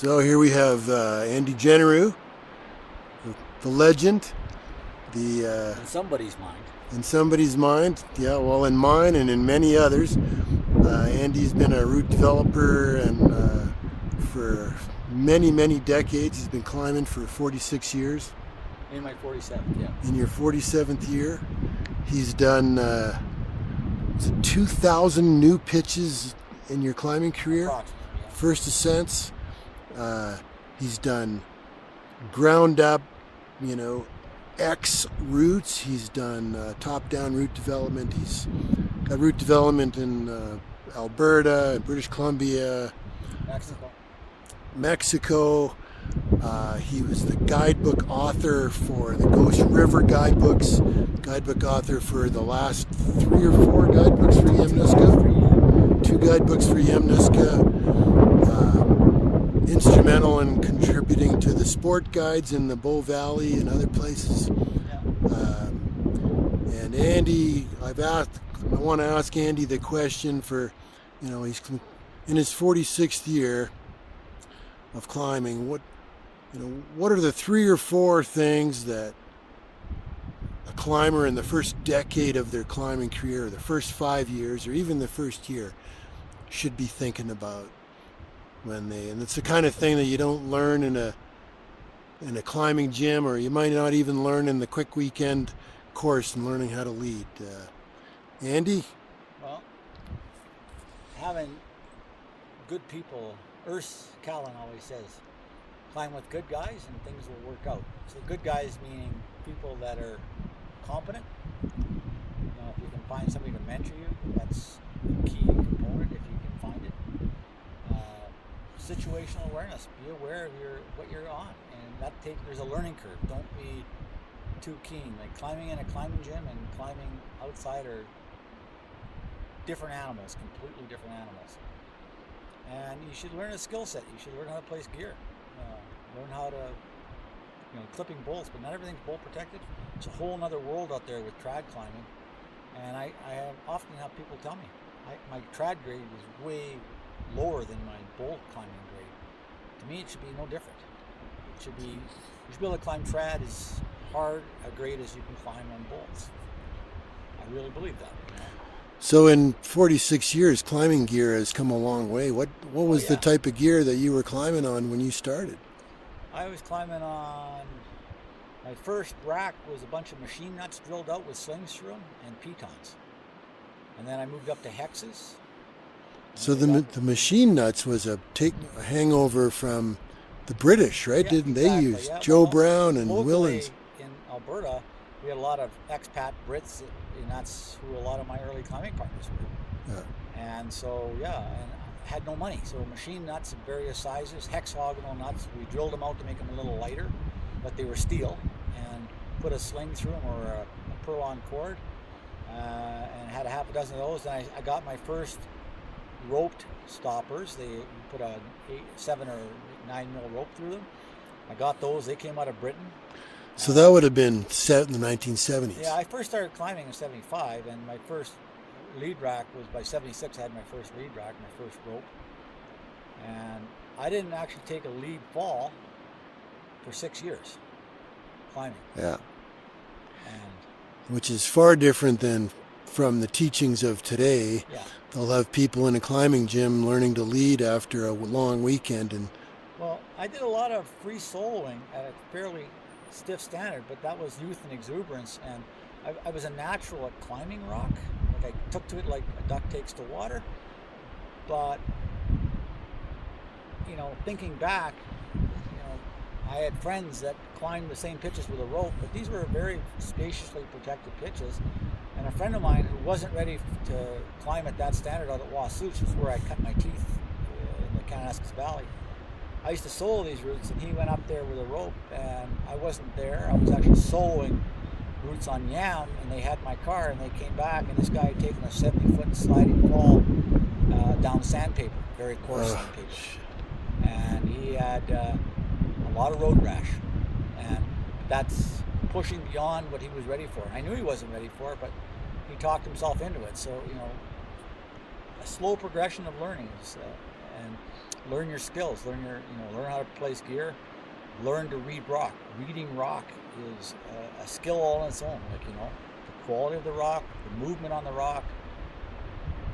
So here we have Andy Genereux, the legend, In somebody's mind. in somebody's mind, yeah, well, in mine and in many others. Andy's been a route developer and for many decades. He's been climbing for 46 years. In my 47th, yeah. In your 47th year, he's done 2,000 new pitches in your climbing career. Approximately, yeah. First ascents. He's done ground up, X routes. He's done top-down route development. He's got route development in Alberta, British Columbia, Mexico. He was the guidebook author for the Ghost River guidebooks, guidebook author for the last 3 or 4 guidebooks for Yamnuska, 2 guidebooks for Yamnuska. Instrumental in contributing to the sport guides in the Bow Valley and other places. And Andy, I want to ask Andy the question for, he's in his 46th year of climbing. What are the 3 or 4 things that a climber in the first decade of their climbing career, or the first 5 years, or even the first year, should be thinking about and it's the kind of thing that you don't learn in a climbing gym, or you might not even learn in the quick weekend course in learning how to lead. Andy? Well, having good people, Urs Callan always says, climb with good guys and things will work out. So good guys meaning people that are competent. If you can find somebody to mentor you, that's a key component if you can find it. Situational awareness, be aware of what you're on, and there's a learning curve. Don't be too keen. Like climbing in a climbing gym and climbing outside are different animals, completely different animals. And you should learn a skill set. You should learn how to place gear, learn how to, clipping bolts, but not everything's bolt protected. It's a whole other world out there with trad climbing. And I often have people tell me, my trad grade was way lower than my bolt climbing grade. To me, it should be no different. You should be able to climb trad as hard a grade as you can climb on bolts. I really believe that. So in 46 years, climbing gear has come a long way. What was the type of gear that you were climbing on when you started? I was climbing on, my first rack was a bunch of machine nuts drilled out with slings through them and pitons. And then I moved up to hexes. So the machine nuts was a hangover from the British, right? Yeah, Didn't exactly. they use Joe Brown and Willens? In Alberta, we had a lot of expat Brits, and that's who a lot of my early climbing partners were. Yeah. And so, and I had no money. So machine nuts of various sizes, hexagonal nuts, we drilled them out to make them a little lighter, but they were steel, and put a sling through them or a purlon cord, and had a half a dozen of those. And I got my first roped stoppers. They put a 7 or 9 mil rope through them. I got those. They came out of Britain. So that would have been set in the 1970s. Yeah, I first started climbing in 75, and my first lead rack was by 76. I had my first lead rack, my first rope. And I didn't actually take a lead fall for 6 years climbing. Yeah. Which is far different than from the teachings of today. Yeah. They'll have people in a climbing gym learning to lead after a long weekend. Well, I did a lot of free soloing at a fairly stiff standard, but that was youth and exuberance, and I was a natural at climbing rock. Like I took to it like a duck takes to water. But thinking back, I had friends that climbed the same pitches with a rope, but these were very spaciously protected pitches. And a friend of mine who wasn't ready to climb at that standard out at Wasouch, which is where I cut my teeth in the Kananaskis Valley. I used to solo these routes, and he went up there with a rope, and I wasn't there. I was actually soloing routes on Yam, and they had my car, and they came back, and this guy had taken a 70-foot sliding fall down sandpaper, very coarse sandpaper. And he had a lot of road rash, and that's pushing beyond what he was ready for. I knew he wasn't ready for it, but he talked himself into it. So, a slow progression of learning is and learn your skills, learn how to place gear, learn to read rock. Reading rock is a skill all on its own. Like, the quality of the rock, the movement on the rock.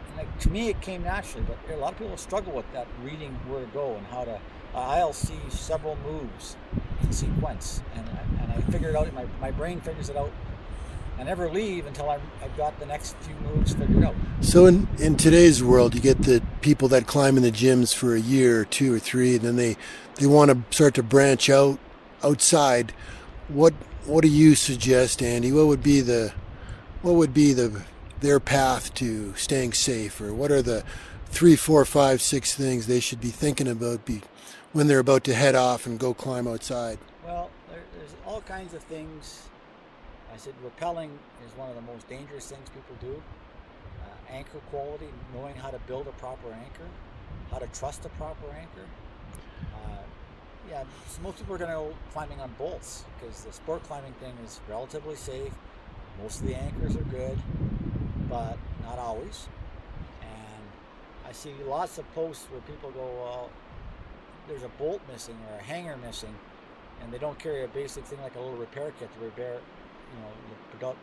And like, to me, it came naturally, but a lot of people struggle with that, reading where to go and how to. I'll see several moves in sequence, and I figure it out. My brain figures it out. I never leave until I've got the next few moves figured out. So in today's world, you get the people that climb in the gyms for a year or 2 or 3, and then they want to start to branch out outside. What do you suggest, Andy? What would be their path to staying safe, or what are the 3, 4, 5, 6 things they should be thinking about when they're about to head off and go climb outside? Well, there's all kinds of things. I said rappelling is one of the most dangerous things people do. Anchor quality, knowing how to build a proper anchor, how to trust a proper anchor. So most people are going to go climbing on bolts because the sport climbing thing is relatively safe. Most of the anchors are good, but not always. And I see lots of posts where people go, well, there's a bolt missing or a hanger missing, and they don't carry a basic thing like a little repair kit to repair the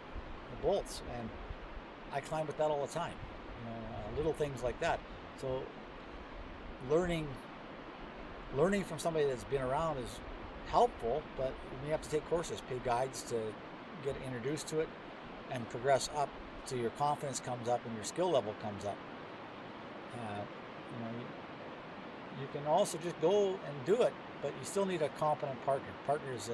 bolts. And I climb with that all the time, little things like that. So learning from somebody that's been around is helpful, but you have to take courses, pay guides to get introduced to it and progress up so your confidence comes up and your skill level comes up. You can also just go and do it, but you still need a competent partner. Partner is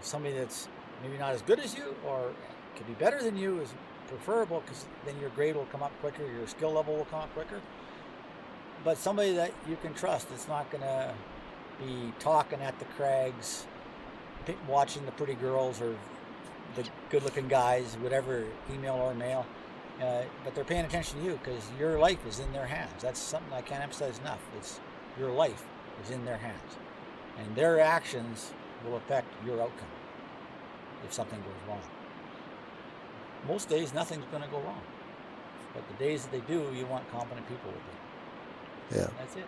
somebody that's maybe not as good as you or could be better than you is preferable, because then your grade will come up quicker, your skill level will come up quicker. But somebody that you can trust, it's not going to be talking at the crags, watching the pretty girls or the good-looking guys, whatever, female or male. But they're paying attention to you because your life is in their hands. That's something I can't emphasize enough. It's your life is in their hands, and their actions will affect your outcome if something goes wrong. Most days, nothing's going to go wrong, but the days that they do, you want competent people with you. Yeah. That's it.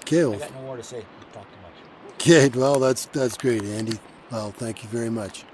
Okay. I got no more to say. I've talked too much. Okay. Well, that's great, Andy. Well, thank you very much.